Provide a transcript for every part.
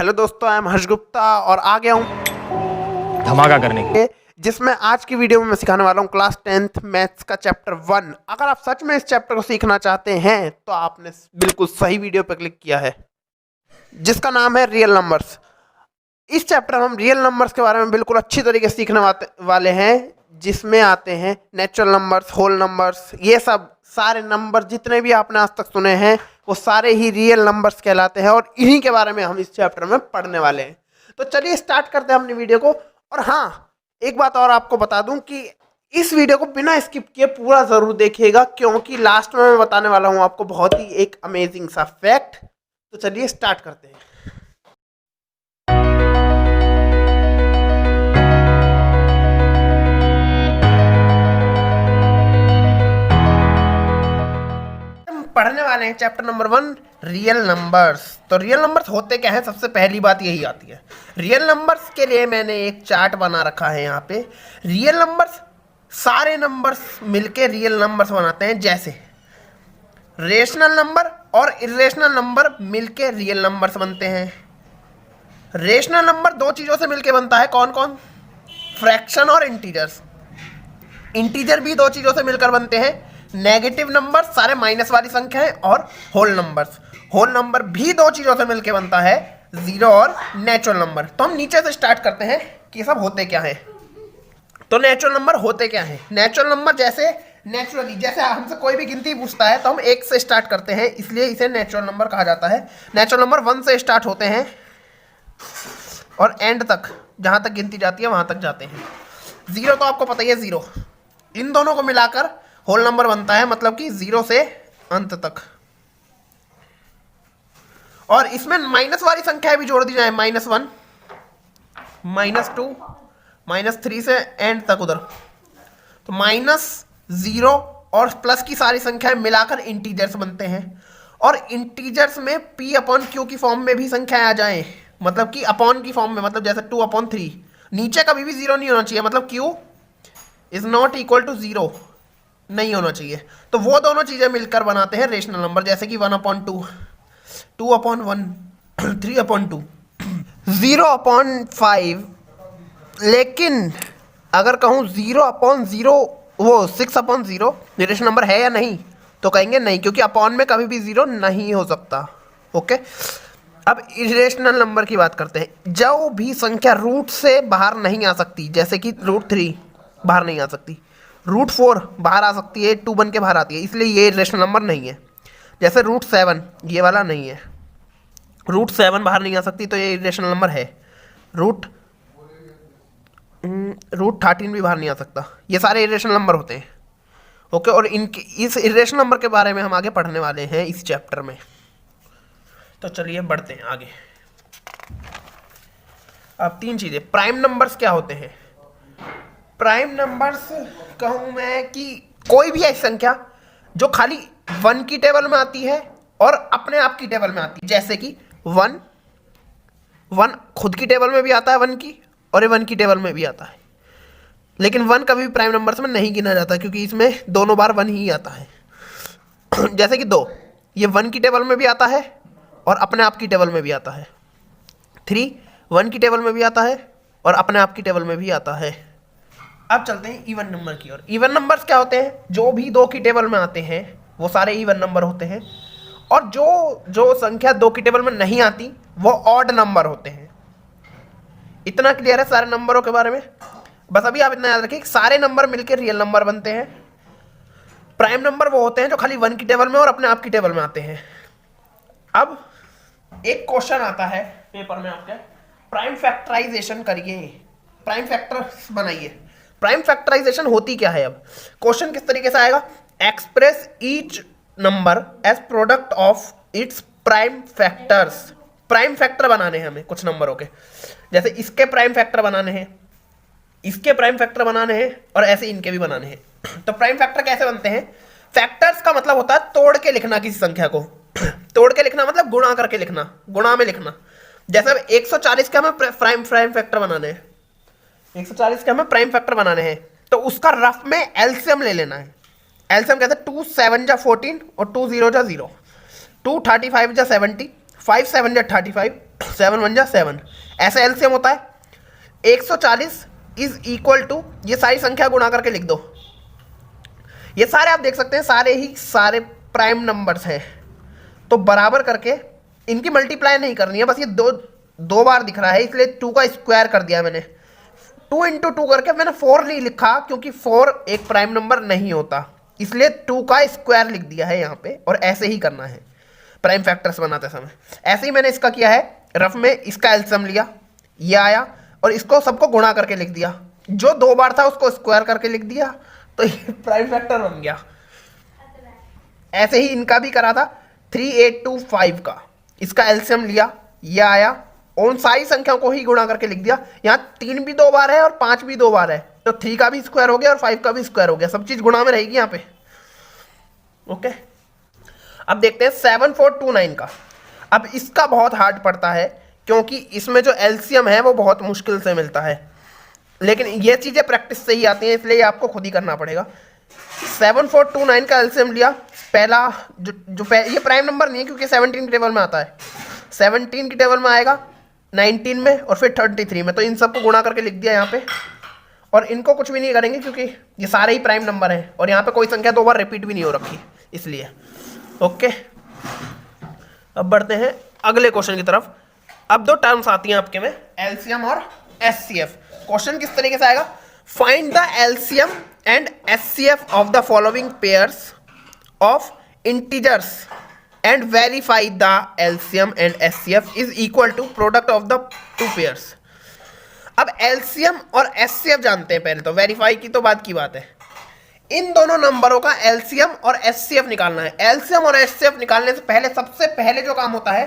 Hello दोस्तों, I am हर्ष गुप्ता और आ गया हूँ धमाका करने के जिसमें आज की वीडियो में मैं सिखाने वाला हूँ क्लास 10th मैथ्स का चैप्टर 1। अगर आप सच में इस चैप्टर को सीखना चाहते हैं तो आपने बिल्कुल सही वीडियो पर क्लिक किया है, जिसका नाम है रियल नंबर्स। इस चैप्टर में हम रियल नंबर्स के बारे में बिल्कुल अच्छी तरीके से सीखने वाले हैं, जिसमें आते हैं नेचुरल नंबर्स, होल नंबर्स, ये सब सारे नंबर जितने भी आपने आज तक सुने हैं वो सारे ही रियल नंबर्स कहलाते हैं और इन्हीं के बारे में हम इस चैप्टर में पढ़ने वाले हैं। तो चलिए स्टार्ट करते हैं अपनी वीडियो को। और हाँ, एक बात और आपको बता दूं कि इस वीडियो को बिना स्किप किए पूरा ज़रूर देखिएगा, क्योंकि लास्ट में मैं बताने वाला हूँ आपको बहुत ही एक अमेजिंग सा फैक्ट। तो चलिए स्टार्ट करते हैं। पढ़ने वाले हैं चैप्टर नंबर 1 रियल नंबर्स। तो रियल नंबर्स होते क्या है, सबसे पहली बात यही आती है। रियल नंबर्स के लिए मैंने एक चार्ट बना रखा है यहाँ पे। रियल नंबर्स सारे नंबर्स मिलके रियल नंबर्स बनाते हैं, जैसे रेशनल नंबर और इरेशनल नंबर मिलके रियल नंबर्स बनते हैं। रेशनल नंबर दो चीज़ों से मिलके बनता है, कौन कौन? फ्रैक्शन और इंटीजर्स। इंटीजर भी दो चीज़ों से मिलकर बनते हैं, नेगेटिव नंबर सारे माइनस वाली संख्याएं और होल नंबर्स। होल नंबर भी दो चीज़ों से मिलकर बनता है, जीरो और नेचुरल नंबर। तो हम नीचे से स्टार्ट करते हैं कि सब होते क्या है। तो नेचुरल नंबर होते क्या है? नेचुरल नंबर जैसे नेचुरली, जैसे हमसे कोई भी गिनती पूछता है तो हम 1 से स्टार्ट करते हैं, इसलिए इसे नेचुरल नंबर कहा जाता है। नेचुरल नंबर 1 से स्टार्ट होते हैं और एंड तक, जहाँ तक गिनती जाती है वहाँ तक जाते हैं। जीरो तो आपको पता ही है, जीरो। इन दोनों को मिलाकर होल नंबर बनता है, मतलब कि 0 से अंत तक। और इसमें माइनस वाली संख्याएं भी जोड़ दी जाए, -1, -2, -3 से एंड तक उधर। तो -0 और प्लस की सारी संख्याएं मिलाकर इंटीजर्स बनते हैं। और इंटीजर्स में P/Q की फॉर्म में भी संख्याएं आ जाएं, मतलब कि अपॉन की फॉर्म में, मतलब जैसे 2/3। नीचे कभी भी 0 नहीं होना चाहिए, मतलब Q is not equal to 0 नहीं होना चाहिए। तो वो दोनों चीज़ें मिलकर बनाते हैं रेशनल नंबर, जैसे कि 1/2, 2/1, 3/2, 0/5। लेकिन अगर कहूँ 0/0, वो 6/0 रेशनल नंबर है या नहीं, तो कहेंगे नहीं, क्योंकि अपॉन में कभी भी 0 नहीं हो सकता। ओके, अब इरेशनल नंबर की बात करते हैं। जो भी संख्या रूट से बाहर नहीं आ सकती, जैसे कि √3 बाहर नहीं आ सकती, √4 बाहर आ सकती है, 2 बन के बाहर आती है, इसलिए ये रेशनल नंबर नहीं है। जैसे √7, ये वाला नहीं है, √7 बाहर नहीं आ सकती, तो ये रेशनल नंबर है। √13 भी बाहर नहीं आ सकता। ये सारे इरेशनल नंबर होते हैं। ओके, और इनके इस इरेशनल नंबर के बारे में हम आगे पढ़ने वाले हैं इस चैप्टर में। तो चलिए बढ़ते हैं आगे। अब 3 चीज़ें। प्राइम नंबर्स क्या होते हैं? प्राइम नंबर्स कहूँ मैं कि कोई भी ऐसी संख्या जो खाली 1 की टेबल में आती है और अपने आप की टेबल में आती है, जैसे कि 1 खुद की टेबल में भी आता है 1 की, और ये 1 की टेबल में भी आता है। लेकिन 1 कभी भी प्राइम नंबर्स में नहीं गिना जाता, क्योंकि इसमें दोनों बार 1 ही आता है। जैसे कि 2, ये 1 की टेबल में भी आता है और अपने आप की टेबल में भी आता है। 3 1 की टेबल में भी आता है और अपने आप की टेबल में भी आता है। अब चलते हैं इवन नंबर की ओर। इवन नंबर्स क्या होते हैं? जो भी 2 की टेबल में आते हैं वो सारे इवन नंबर होते हैं, और जो संख्या 2 की टेबल में नहीं आती वो ऑड नंबर होते हैं। इतना क्लियर है सारे नंबरों के बारे में? बस अभी आप इतना याद रखिए कि सारे नंबर मिलकर रियल नंबर बनते हैं। प्राइम नंबर वो होते हैं जो खाली 1 की टेबल में और अपने आप की टेबल में आते हैं। अब एक क्वेश्चन आता है पेपर में आपके, प्राइम फैक्टराइजेशन करिए, प्राइम फैक्टर्स बनाइए। प्राइम फैक्टराइजेशन होती क्या है? अब क्वेश्चन किस तरीके से आएगा? Express each number as product of its prime factors. Prime factor बनाने हैं हमें कुछ नंबरों के, जैसे इसके प्राइम फैक्टर बनाने हैं, इसके प्राइम फैक्टर बनाने हैं, और ऐसे इनके भी बनाने हैं। तो प्राइम फैक्टर कैसे बनते हैं? फैक्टर्स का मतलब होता है तोड़ के लिखना किसी संख्या को। तोड़ के लिखना मतलब गुणा करके लिखना, गुणा में लिखना। जैसे 140 के हमें प्राइम फैक्टर बनाने हैं, 140 के हमें प्राइम फैक्टर बनाने हैं, तो उसका रफ में एलसीएम ले लेना है। एलसीएम कहते हैं 2 7 14 और 2 0 0, 2 35 70, 5 7 35, 7 वन जा 7, ऐसा एलसीएम होता है। 140 इज इक्वल टू, ये सारी संख्या गुणा करके लिख दो। ये सारे आप देख सकते हैं सारे प्राइम नंबर्स हैं, तो बराबर करके इनकी मल्टीप्लाई नहीं करनी है, बस ये दो बार दिख रहा है इसलिए 2 का स्क्वायर कर दिया मैंने। 2 इंटू 2 करके मैंने 4 नहीं लिखा क्योंकि 4 एक प्राइम नंबर नहीं होता, इसलिए 2 का स्क्वायर लिख दिया है यहाँ पे। और ऐसे ही करना है प्राइम फैक्टर्स बनाते समय। ऐसे ही मैंने इसका किया है, रफ में इसका एलसीएम लिया, ये आया और इसको सबको गुणा करके लिख दिया। जो 2 बार था उसको स्क्वायर करके लिख दिया, तो ये प्राइम फैक्टर बन गया। ऐसे ही इनका भी करा था 3825 का, इसका एलसीएम लिया, ये आया और उन सारी संख्याओं को ही गुणा करके लिख दिया। यहाँ 3 भी 2 बार है और 5 भी 2 बार है, तो 3 का भी स्क्वायर हो गया और 5 का भी स्क्वायर हो गया, सब चीज गुणा में रहेगी यहाँ पे। ओके, अब देखते हैं 7429 का। अब इसका बहुत हार्ड पड़ता है क्योंकि इसमें जो एलसीएम है वो बहुत मुश्किल से मिलता है, लेकिन ये चीजें प्रैक्टिस से ही आती हैं, इसलिए आपको खुद ही करना पड़ेगा। 7429 का एलसीएम लिया, पहला ये प्राइम नंबर नहीं है क्योंकि 17 की टेबल में आता है, 17 की टेबल में आएगा, 19 में और फिर 33 में, तो इन सबको गुणा करके लिख दिया यहाँ पे। और इनको कुछ भी नहीं करेंगे क्योंकि ये सारे ही प्राइम नंबर हैं और यहाँ पे कोई संख्या 2 बार रिपीट भी नहीं हो रखी, इसलिए। ओके, अब बढ़ते हैं अगले क्वेश्चन की तरफ। अब 2 टर्म्स आती हैं आपके में, एलसीएम और एचसीएफ। क्वेश्चन किस तरीके से आएगा, find the LCM and HCF of the following pairs of integers and verify the LCM and HCF is equal to product of the two pairs। अब LCM और HCF जानते हैं पहले, तो वेरीफाई की तो बात की बात है। इन दोनों नंबरों का LCM और HCF निकालना है। LCM और HCF निकालने से पहले सबसे पहले जो काम होता है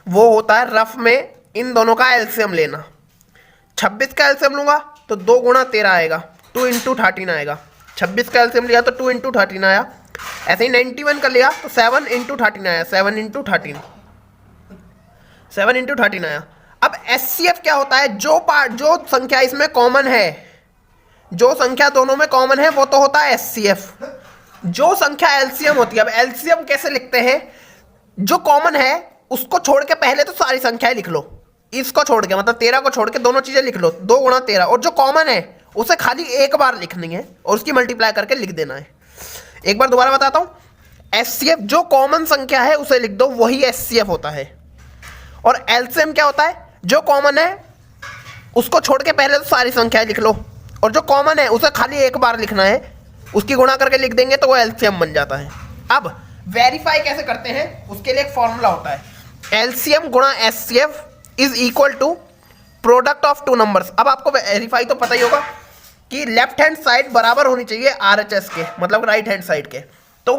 वो होता है रफ में इन दोनों का LCM लेना। 26 का LCM लूंगा तो 2 गुणा 13 आएगा, 2 इंटू 13 आएगा। 26 का LCM लिया तो 2 इंटू 13 आया। ऐसे ही 91 का लिया तो 7 इंटू 13 आया, 7 इंटू 13, 7 इंटू 13 आया। अब एचसीएफ क्या होता है, जो संख्या इसमें कॉमन है, जो संख्या दोनों में कॉमन है वो तो होता है एचसीएफ। जो संख्या एलसीएम होती है, अब एलसीएम कैसे लिखते हैं, जो कॉमन है उसको छोड़ के पहले तो सारी संख्याएं लिख लो, इसको छोड़ के मतलब 13 को छोड़ के दोनों चीजें लिख लो, 2 गुणा 13, और जो कॉमन है उसे खाली एक बार लिखनी है और उसकी मल्टीप्लाई करके लिख देना है। एक बार दोबारा बताता हूं, एचसीएफ जो कॉमन संख्या है उसे लिख दो, वही एचसीएफ होता है। और एलसीएम क्या होता है, जो कॉमन है उसको छोड़ के पहले तो सारी संख्याएं लिख लो और जो कॉमन है उसे खाली एक बार लिखना है, उसकी गुणा करके लिख देंगे तो वो एलसीएम बन जाता है। अब वेरीफाई कैसे करते हैं, उसके लिए एक फॉर्मूला होता है, एलसीएम गुणा HCF is equal to product of 2 numbers. अब आपको वेरीफाई तो पता ही होगा कि लेफ्ट हैंड साइड बराबर होनी चाहिए आरएचएस के, मतलब राइट हैंड साइड के। तो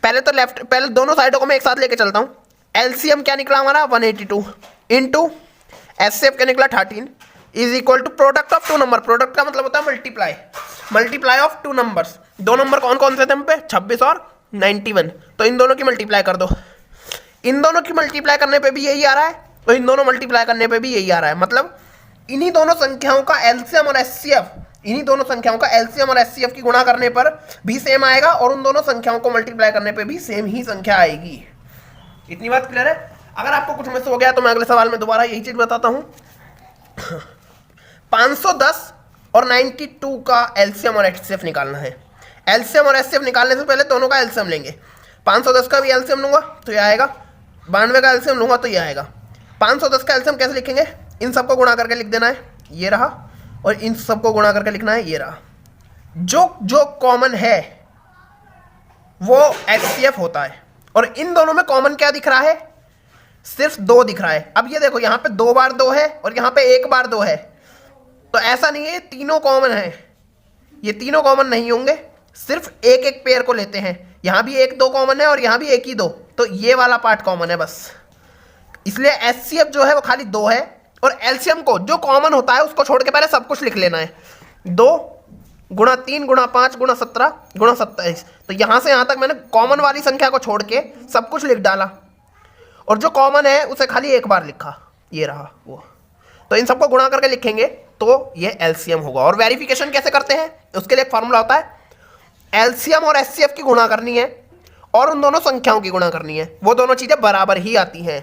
पहले दोनों साइडों को मैं एक साथ लेके चलता हूं। एलसीएम क्या निकला हमारा 182 इंटू एचसीएफ क्या निकला 13 is equal to product of 2 number. Product का मतलब होता है मल्टीप्लाई ऑफ 2 नंबर्स। 2 नंबर कौन कौन से थे हम पे, 26 और 91, तो इन दोनों की मल्टीप्लाई कर दो। इन दोनों की मल्टीप्लाई करने पे भी यही आ रहा है और इन दोनों मल्टीप्लाई करने पे भी यही आ रहा है, मतलब इन्हीं दोनों संख्याओं का एलसीएम और एचसीएफ, इन्हीं दोनों संख्याओं का एलसीएम और एचसीएफ की गुणा करने पर भी सेम आएगा और उन दोनों संख्याओं को मल्टीप्लाई करने पे भी सेम ही संख्या आएगी। इतनी बात क्लियर है। अगर आपको कुछ मिस हो गया तो मैं अगले सवाल में दोबारा यही चीज बताता हूं। 510 और 92 का एलसीएम और एचसीएफ निकालना है। एलसीएम और एचसीएफ निकालने से पहले दोनों का एलसीएम लेंगे। 510 का भी एलसीएम लूंगा तो ये आएगा, 92 का एलसीएम लूंगा तो ये आएगा। 510 का एलसीएम कैसे लिखेंगे, इन सबको गुणा करके लिख देना है, ये रहा, और इन सबको गुणा करके लिखना है, ये रहा। जो कॉमन है वो एचसीएफ होता है और इन दोनों में कॉमन क्या दिख रहा है, सिर्फ 2 दिख रहा है। अब ये देखो यहाँ पे 2 बार 2 है और यहाँ पे 1 बार 2 है, तो ऐसा नहीं है ये तीनों कॉमन है, ये तीनों कॉमन नहीं होंगे, सिर्फ एक एक पेयर को लेते हैं। यहाँ भी 1 2 कॉमन है और यहाँ भी 1 ही 2, तो ये वाला पार्ट कॉमन है बस, इसलिए एचसीएफ जो है वो खाली 2 है। और एलसीएम को जो कॉमन होता है उसको छोड़ के पहले सब कुछ लिख लेना है, 2 गुणा 3 गुणा 5 गुणा 17 गुणा 27, तो यहां से यहां तक मैंने कॉमन वाली संख्या को छोड़ के सब कुछ लिख डाला और जो कॉमन है उसे खाली एक बार लिखा, ये रहा वो। तो इन सबको गुणा करके लिखेंगे तो ये एलसीएम होगा। और वेरिफिकेशन कैसे करते हैं, उसके लिए एक फॉर्मूला होता है, एलसीएम और एचसीएफ की गुणा करनी है और उन दोनों संख्याओं की गुणा करनी है, वो दोनों चीजें बराबर ही आती हैं।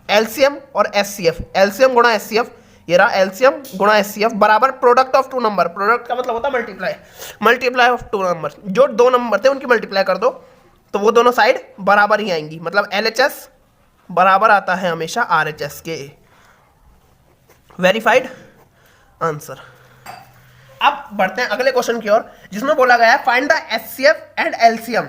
एलसीएम और एचसीएफ, एलसीएम गुणा एचसीएफ, ये रहा एलसीएम गुणा एचसीएफ बराबर product of two number. Product का मतलब होता है multiply, multiply of two number. जो दो नंबर थे उनकी मल्टीप्लाई कर दो तो वो दोनों साइड बराबर ही आएंगी, मतलब एलएचएस बराबर आता है हमेशा आरएचएस के। Verified answer. अब बढ़ते हैं अगले क्वेश्चन की ओर, जिसमें बोला गया है find the HCF and LCM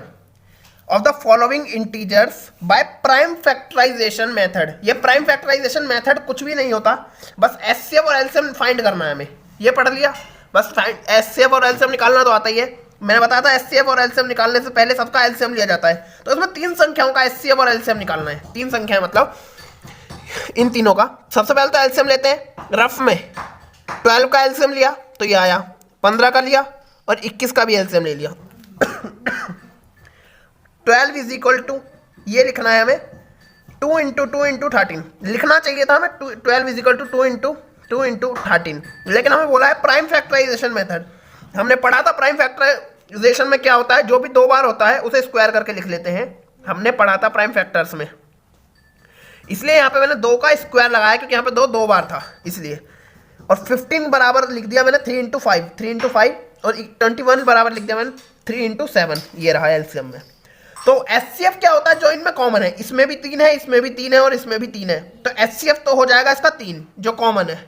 of the following integers by prime factorization method. ये प्राइम फैक्टराइजेशन मेथड कुछ भी नहीं होता, बस एचसीएफ और एलसीएम फाइंड करना है हमें, ये पढ़ लिया बस। एचसीएफ और एलसीएम निकालना तो आता ही है, मैंने बताया था एचसीएफ और एलसीएम निकालने से पहले सबका एलसीएम लिया जाता है। तो इसमें तीन संख्याओं का एचसीएफ और एलसीएम निकालना है, तीन संख्याएं मतलब इन तीनों का। सबसे पहले तो एलसीएम लेते हैं, रफ में 12 का एलसीएम लिया तो ये आया, 15 का लिया और 21 का भी एलसीएम ले लिया। 12 इज इक्वल टू, ये लिखना है हमें 2 इंटू 2 इंटू 13 लिखना चाहिए था हमें, 12 इज इक्वल टू 2 इंटू 13, लेकिन हमें बोला है प्राइम फैक्टराइजेशन मेथड। हमने पढ़ा था प्राइम फैक्टराइजेशन में क्या होता है, जो भी दो बार होता है उसे स्क्वायर करके लिख लेते हैं, हमने पढ़ा था प्राइम फैक्टर्स में। इसलिए यहाँ पे मैंने 2 का स्क्वायर लगाया क्योंकि यहाँ पे दो बार था इसलिए। और 15 बराबर लिख दिया मैंने 3 इंटू 5 और 21 बराबर लिख दिया मैंने 3 इंटू 7, ये रहा एलसीएम में। तो एचसीएफ क्या होता है, जो इनमें कॉमन है, इसमें भी 3 है, इसमें भी 3 है और इसमें भी 3 है, तो एचसीएफ तो हो जाएगा इसका 3 जो कॉमन है।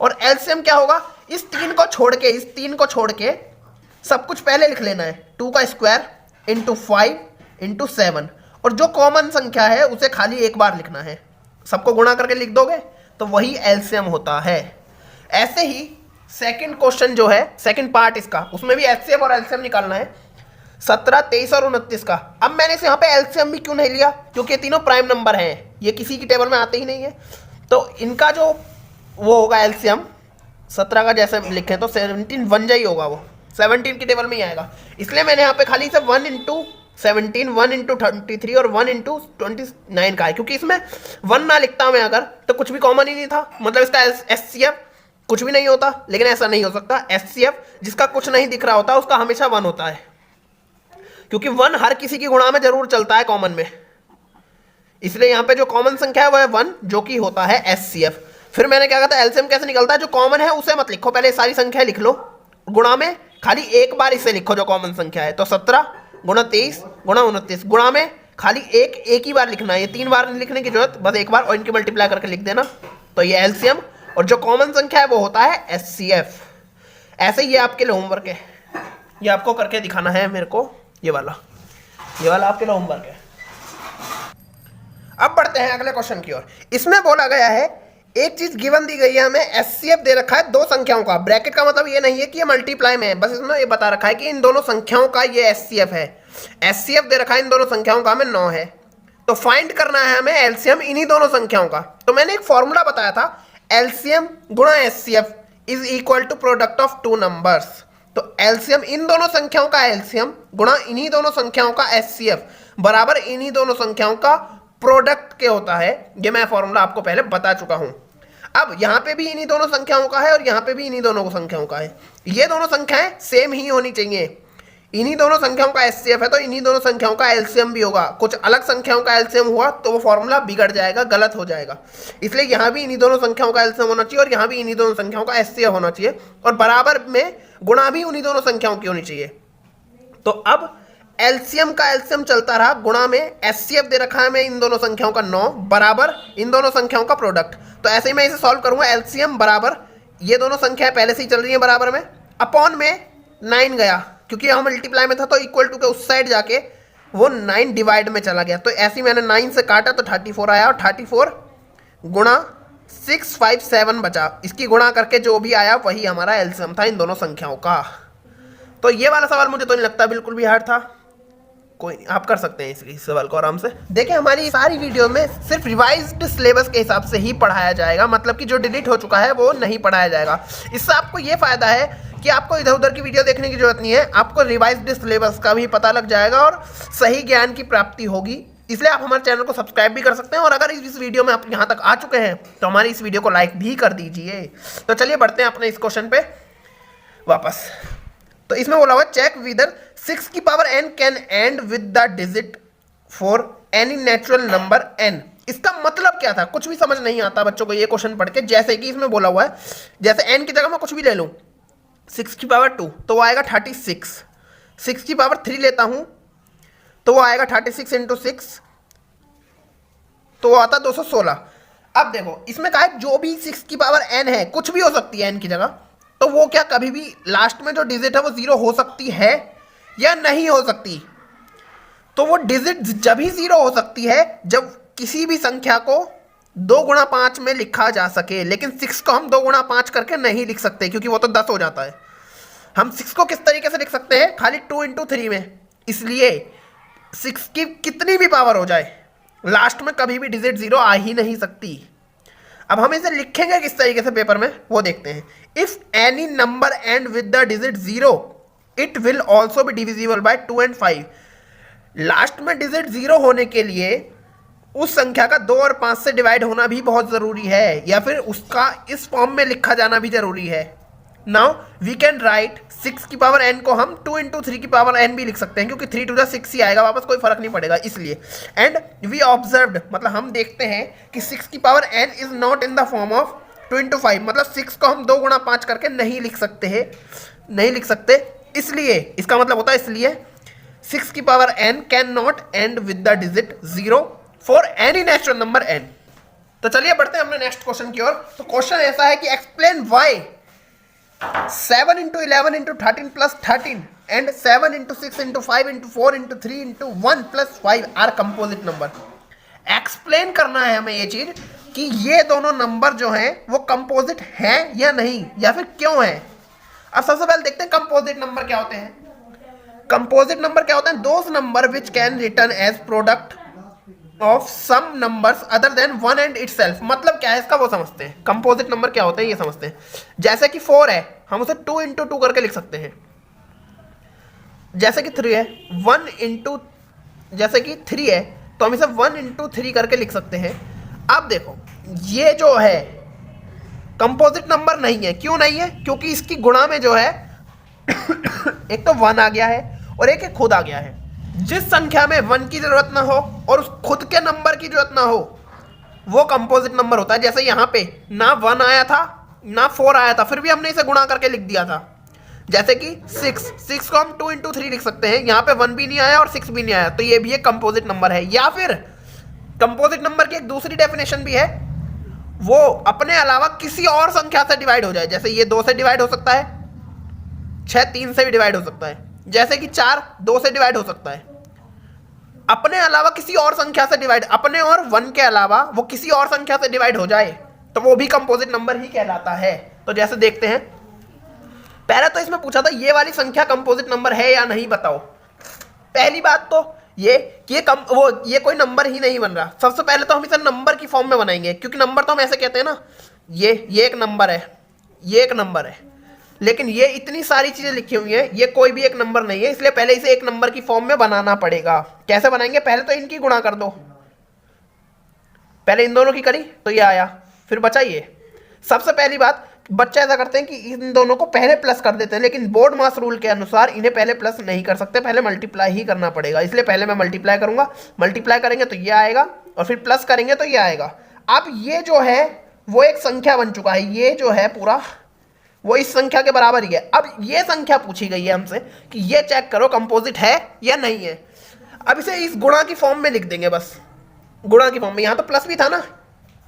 और एलसीएम क्या होगा, इस 3 को छोड़ के सब कुछ पहले लिख लेना है, 2 का स्क्वायर इंटू 5 इंटू 7, और जो कॉमन संख्या है उसे खाली एक बार लिखना है, सबको गुणा करके लिख दोगे तो वही एलसीएम होता है। ऐसे ही सेकंड क्वेश्चन जो है, सेकंड पार्ट इसका, उसमें भी एचसीएफ और एलसीएम निकालना है, 17, 23 और 29 का। अब मैंने यहाँ पे एलसीएम भी क्यों नहीं लिया, क्योंकि ये तीनों प्राइम नंबर हैं, ये किसी की टेबल में आते ही नहीं है, तो इनका जो वो होगा एलसीएम 17 का जैसे लिखें तो 17 बन जाई होगा, वो 17 की टेबल में ही आएगा। इसलिए मैंने यहाँ पे खाली से 1 इंटू 17, 1 इंटू 33 और 1 इंटू 29 का है, क्योंकि इसमें 1 ना लिखता मैं अगर तो कुछ भी कॉमन ही नहीं था, मतलब इसका एचसीएफ कुछ भी नहीं होता। लेकिन ऐसा नहीं हो सकता, एचसीएफ जिसका कुछ नहीं दिख रहा होता उसका हमेशा 1 होता है, क्योंकि 1 हर किसी की गुणा में जरूर चलता है कॉमन में, इसलिए यहाँ पे जो कॉमन संख्या है वो है 1, जो कि होता है एचसीएफ। फिर मैंने क्या कहा था, एलसीएम कैसे निकलता है, जो कॉमन है उसे मत लिखो, पहले सारी संख्या लिख लो, गुणा में खाली एक बार इसे लिखो जो कॉमन संख्या है। तो 17 गुणा 23 गुणा 29, गुणा में खाली एक ही बार लिखना है, ये 3 बार लिखने की जरूरत, बस एक बार, और इनकी मल्टीप्लाई करके लिख देना, तो ये एलसीएम, और जो कॉमन संख्या है वो होता है एचसीएफ। ऐसे ही ये आपके लिए होमवर्क है, ये आपको करके दिखाना है मेरे को, ये वाला आपके लिए होमवर्क है। अब बढ़ते हैं अगले क्वेश्चन की ओर। इसमें बोला गया है एक चीज गिवन दी गई है हमें, एचसीएफ दे रखा है दो संख्याओं का, ब्रैकेट का मतलब ये नहीं है कि ये मल्टीप्लाई में है, बस इसमें ये बता रखा है कि इन दोनों संख्याओं का ये एचसीएफ है। एचसीएफ दे रखा है इन दोनों संख्याओं का हमें 9 है, तो फाइंड करना है हमें एलसीएम इन्हीं दोनों संख्याओं का। तो मैंने एक फॉर्मूला बताया था, एलसीएम गुणा HCF is equal to product of two numbers. तो एलसीएम इन दोनों संख्याओं का एलसीएम गुणा इन्हीं दोनों संख्याओं का एचसीएफ बराबर इन्हीं दोनों संख्याओं का प्रोडक्ट के होता है। ये मैं फॉर्मूला आपको पहले बता चुका हूं। अब यहां पे भी इन्हीं दोनों संख्याओं का है और यहां पे भी इन्हीं दोनों संख्याओं का है, ये दोनों संख्याएं सेम ही होनी चाहिए। इन्हीं दोनों संख्याओं का एचसीएफ है तो इन्हीं दोनों संख्याओं का एलसीएम भी होगा। कुछ अलग संख्याओं का एलसीएम हुआ तो वो फॉर्मूला बिगड़ जाएगा, गलत हो जाएगा। इसलिए यहाँ भी इन्हीं दोनों संख्याओं का एलसीएम होना चाहिए और यहाँ भी इन्हीं दोनों संख्याओं का एचसीएफ होना चाहिए, और बराबर में गुणा भी उन्हीं दोनों संख्याओं की होनी चाहिए। तो अब एलसीएम का एलसीएम चलता रहा, गुणा में एचसीएफ दे रखा है हमें इन दोनों संख्याओं का 9 बराबर इन दोनों संख्याओं का प्रोडक्ट। तो ऐसे ही मैं इसे सॉल्व करूंगा, एलसीएम बराबर ये दोनों संख्याएं पहले से ही चल रही हैं बराबर में, अपॉन में 9 गया क्योंकि हम मल्टीप्लाई में था तो इक्वल टू के उस साइड जाके वो 9 डिवाइड में चला गया। तो ऐसे ही मैंने 9 से काटा तो 34 आया, और 34 गुणा 657 बचा, इसकी गुणा करके जो भी आया वही हमारा एलसीएम था इन दोनों संख्याओं का। तो ये वाला सवाल मुझे तो नहीं लगता बिल्कुल भी हार्ड था, कोई नहीं, आप कर सकते हैं इस सवाल को आराम से। देखिए हमारी सारी वीडियो में सिर्फ रिवाइज्ड सिलेबस के हिसाब से ही पढ़ाया जाएगा, मतलब कि जो डिलीट हो चुका है वो नहीं पढ़ाया जाएगा। इससे आपको ये फायदा है कि आपको इधर उधर की वीडियो देखने की जरूरत नहीं है, आपको रिवाइज्ड सिलेबस का भी पता लग जाएगा और सही ज्ञान की प्राप्ति होगी। इसलिए आप हमारे चैनल को सब्सक्राइब भी कर सकते हैं, और अगर इस वीडियो में आप यहाँ तक आ चुके हैं तो हमारी इस वीडियो को लाइक भी कर दीजिए। तो चलिए बढ़ते हैं अपने इस क्वेश्चन पे वापस। तो इसमें बोला हुआ चेक विदर 6 की power n can and with the digit for any natural number n। इसका मतलब क्या था, कुछ भी समझ नहीं आता बच्चों को ये क्वेश्चन पढ़ के। जैसे कि इसमें बोला हुआ है, जैसे n की जगह मैं कुछ भी ले लूं, 6 की पावर 2 तो वो आएगा 36, 6 की पावर 3 लेता हूं तो वो आएगा 36 इंटू 6 तो वो आता 216। अब देखो इसमें कहा है जो भी 6 की पावर n है, कुछ भी हो सकती है n की जगह, तो वो क्या कभी भी लास्ट में जो डिजिट है वो 0 हो सकती है या नहीं हो सकती। तो वो डिजिट जब ही 0 हो सकती है जब किसी भी संख्या को 2 गुणा 5 में लिखा जा सके, लेकिन 6 को हम 2 गुणा 5 करके नहीं लिख सकते क्योंकि वो तो 10 हो जाता है। हम 6 को किस तरीके से लिख सकते हैं, खाली 2 इंटू 3 में। इसलिए 6 की कितनी भी पावर हो जाए लास्ट में कभी भी डिजिट 0 आ ही नहीं सकती। अब हम इसे लिखेंगे किस तरीके से पेपर में वो देखते हैं। If any number and with the digit 0 it will also be divisible by 2 and 5। Last में डिजिट 0 होने के लिए उस संख्या का 2 और 5 से डिवाइड होना भी बहुत ज़रूरी है, या फिर उसका इस फॉर्म में लिखा जाना भी जरूरी है। नाउ वी कैन राइट 6 की पावर n को हम 2 इंटू 3 की पावर n भी लिख सकते हैं क्योंकि 3 टू द 6 ही आएगा वापस, कोई फर्क नहीं पड़ेगा इसलिए। एंड वी ऑब्जर्व्ड मतलब हम देखते हैं कि 6 की power n is not in the form of 2 into 5, मतलब 6 को हम 2 गुणा 5 करके नहीं लिख सकते हैं, नहीं लिख सकते। इसलिए इसका मतलब होता है इसलिए 6 की power n can not and with the digit 0 for any natural number n। तो चलिए बढ़ते हैं अपने नेक्स्ट क्वेश्चन की ओर। तो क्वेश्चन ऐसा है कि explain why 7 into 11 into 13 plus 13 and 7 into 6 into 5 into 4 into 3 into 1 plus 5 are composite number। Explain करना है हमें ये चीज कि ये दोनों नंबर जो हैं वो कंपोजिट हैं या नहीं, या फिर क्यों हैं। अब सबसे पहले देखते हैं कंपोजिट नंबर क्या होते हैं। कंपोजिट नंबर क्या होते हैं, those number which can return as product of some numbers other than 1 and itself. मतलब क्या है इसका वो समझते हैं। कंपोजिट नंबर क्या होते हैं ये समझते हैं। जैसे कि 4 है हम उसे 2 इंटू 2 करके लिख सकते हैं। जैसे कि 3 है 1 इंटू, जैसे कि 3 है तो हम इसे 1 इंटू 3 करके लिख सकते हैं। अब देखो ये जो है कंपोजिट नंबर नहीं है। क्यों नहीं है, क्योंकि इसकी गुणा में जो है एक तो 1 आ गया है और एक खुद आ गया है। जिस संख्या में 1 की जरूरत ना हो और उस खुद के नंबर की जरूरत ना हो वो कंपोजिट नंबर होता है। जैसे यहाँ पे ना 1 आया था ना 4 आया था, फिर भी हमने इसे गुणा करके लिख दिया था। जैसे कि 6 को हम 2 इंटू 3 लिख सकते हैं, यहाँ पे 1 भी नहीं आया और 6 भी नहीं आया, तो ये भी एक कंपोजिट नंबर है। या फिर कंपोजिट नंबर की एक दूसरी डेफिनेशन भी है, वो अपने अलावा किसी और संख्या से डिवाइड हो जाए। जैसे ये 2 से डिवाइड हो सकता है, 6 3 से भी डिवाइड हो सकता है, जैसे कि 4 2 से डिवाइड हो सकता है। अपने अलावा किसी और संख्या से डिवाइड, अपने और 1 के अलावा वो किसी और संख्या से डिवाइड हो जाए तो वो भी कंपोजिट नंबर ही कहलाता है। तो जैसे देखते हैं, पहले तो इसमें पूछा था ये वाली संख्या कंपोजिट नंबर है या नहीं बताओ। पहली बात तो ये कि ये कोई नंबर ही नहीं बन रहा। सबसे पहले तो हम इसे नंबर की फॉर्म में बनाएंगे, क्योंकि नंबर तो हम ऐसे कहते हैं ना, ये एक नंबर है, ये एक नंबर है, लेकिन ये इतनी सारी चीजें लिखी हुई हैं, ये कोई भी एक नंबर नहीं है, इसलिए पहले इसे एक नंबर की फॉर्म में बनाना पड़ेगा। कैसे बनाएंगे, पहले तो इनकी गुणा कर दो। पहले इन दोनों की करी तो ये आया, फिर बचा ये। सबसे पहली बात, बच्चे ऐसा करते हैं कि इन दोनों को पहले प्लस कर देते हैं, लेकिन बोर्ड मास रूल के अनुसार इन्हें पहले प्लस नहीं कर सकते, पहले मल्टीप्लाई ही करना पड़ेगा। इसलिए पहले मैं मल्टीप्लाई करूंगा, मल्टीप्लाई करेंगे तो ये आएगा और फिर प्लस करेंगे तो ये आएगा। अब ये जो है वो एक संख्या बन चुका है, ये जो है पूरा वो इस संख्या के बराबर ही है। अब ये संख्या पूछी गई है हमसे कि ये चेक करो कंपोजिट है या नहीं है। अब इसे इस गुणा की फॉर्म में लिख देंगे, बस गुणा की फॉर्म में। यहाँ तो प्लस भी था ना,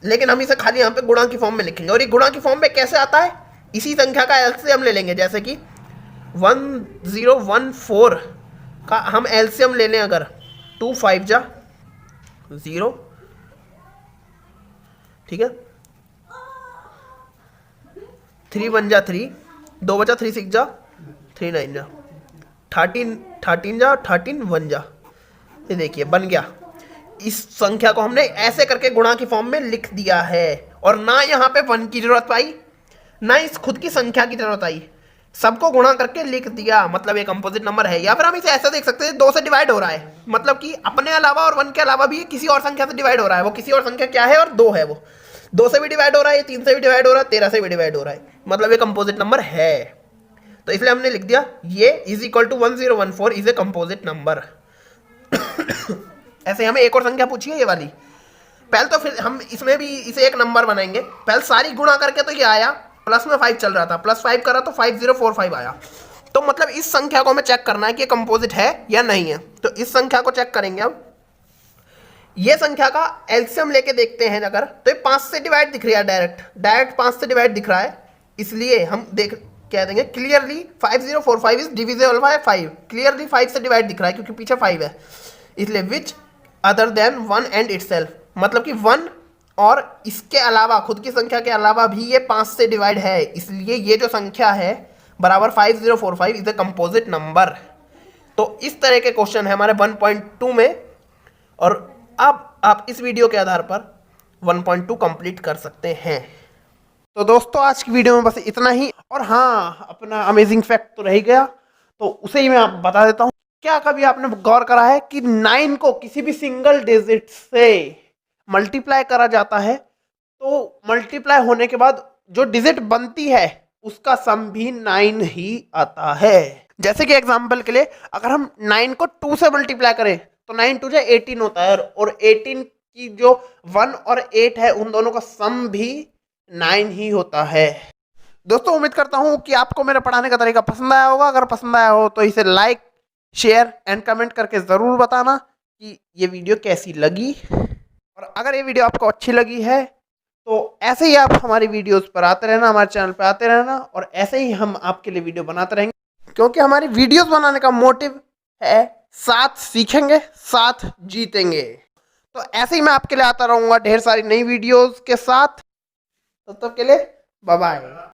लेकिन हम इसे खाली यहाँ पे गुणा की फॉर्म में लिखेंगे। और ये गुणा की फॉर्म में कैसे आता है, इसी संख्या का एलसीएम ले लेंगे। जैसे कि 1014 का हम एलसीएम ले लें, अगर 2 5 जा 0, ठीक है, 3 1 जा 3, 2 बचा 3 6 जा 3 9 जा 13 जा 13 1 जा। ये देखिए बन गया। इस संख्या को हमने ऐसे करके गुणा की फॉर्म में लिख दिया है, और ना यहाँ पे 1 की जरूरत आई ना इस खुद की संख्या की जरूरत आई, सबको गुणा करके लिख दिया, मतलब ये कंपोजिट नंबर है। या फिर हम इसे ऐसा देख सकते हैं, 2 से डिवाइड हो रहा है, मतलब कि अपने अलावा और 1 के अलावा भी किसी और संख्या से डिवाइड हो रहा है। वो किसी और संख्या क्या है, और 2 है। वो 2 से भी डिवाइड हो रहा है, 3 से भी डिवाइड हो रहा है, 13 से भी डिवाइड हो रहा है, मतलब ये कंपोजिट नंबर है। तो इसलिए हमने लिख दिया ये is equal to 1014 is a composite number. ऐसे हमें एक और संख्या पूछी है, ये वाली। पहले तो फिर हम इसमें भी इसे एक नंबर बनाएंगे। पहले सारी गुणा करके तो ये आया, प्लस में 5 चल रहा था, +5 करा तो 5045 आया। तो मतलब इस संख्या को हमें चेक करना है कि कंपोजिट है या नहीं है। तो इस संख्या को चेक करेंगे अब। ये संख्या का एलसीएम लेके देखते हैं अगर, तो ये 5 से डिवाइड दिख रहा है, डायरेक्ट 5 से डिवाइड दिख रहा है, इसलिए हम देख कह देंगे clearly 5045 is divisible by 5। Clearly 5 से डिवाइड दिख रहा है क्योंकि पीछे 5 है, इसलिए which other than 1 and itself, मतलब कि 1 और इसके अलावा, खुद की संख्या के अलावा भी ये 5 से डिवाइड है, इसलिए ये जो संख्या है बराबर 5045 इज ए कंपोजिट नंबर। तो इस तरह के क्वेश्चन है हमारे 1.2 में, और अब आप इस वीडियो के आधार पर 1.2 कंप्लीट कर सकते हैं। तो दोस्तों आज की वीडियो में बस इतना ही। और हाँ, अपना अमेजिंग फैक्ट तो रह गया, तो उसे ही मैं आप बता देता हूँ। क्या कभी आपने गौर करा है कि 9 को किसी भी सिंगल डिजिट से मल्टीप्लाई करा जाता है, तो मल्टीप्लाई होने के बाद जो डिजिट बनती है उसका सम भी 9 ही आता है। जैसे कि एग्जांपल के लिए अगर हम 9 को 2 से मल्टीप्लाई करें तो 9 2 18 होता है, और 18 की जो 1 और 8 है उन दोनों का सम भी 9 ही होता है। दोस्तों उम्मीद करता हूँ कि आपको मेरा पढ़ाने का तरीका पसंद आया होगा। अगर पसंद आया हो तो इसे लाइक, शेयर एंड कमेंट करके ज़रूर बताना कि ये वीडियो कैसी लगी। और अगर ये वीडियो आपको अच्छी लगी है तो ऐसे ही आप हमारी वीडियोस पर आते रहना, हमारे चैनल पर आते रहना, और ऐसे ही हम आपके लिए वीडियो बनाते रहेंगे, क्योंकि हमारी वीडियोस बनाने का मोटिव है साथ सीखेंगे साथ जीतेंगे। तो ऐसे ही मैं आपके लिए आता रहूँगा ढेर सारी नई वीडियोस के साथ। तब तक के लिए बाय बाय।